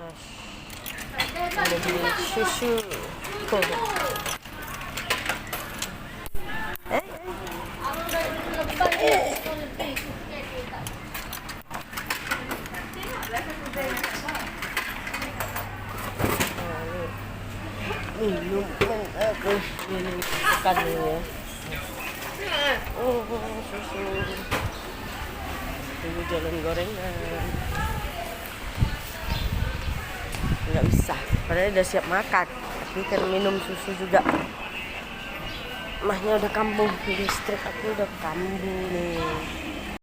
Ada beli susu. Minum terus minum tekan ya. Susu. Ini jalan gorengan. Nggak bisa, padahal udah siap makan, tapi kan minum susu juga. Mahnya udah kambuh, listrik aku udah kambuh nih.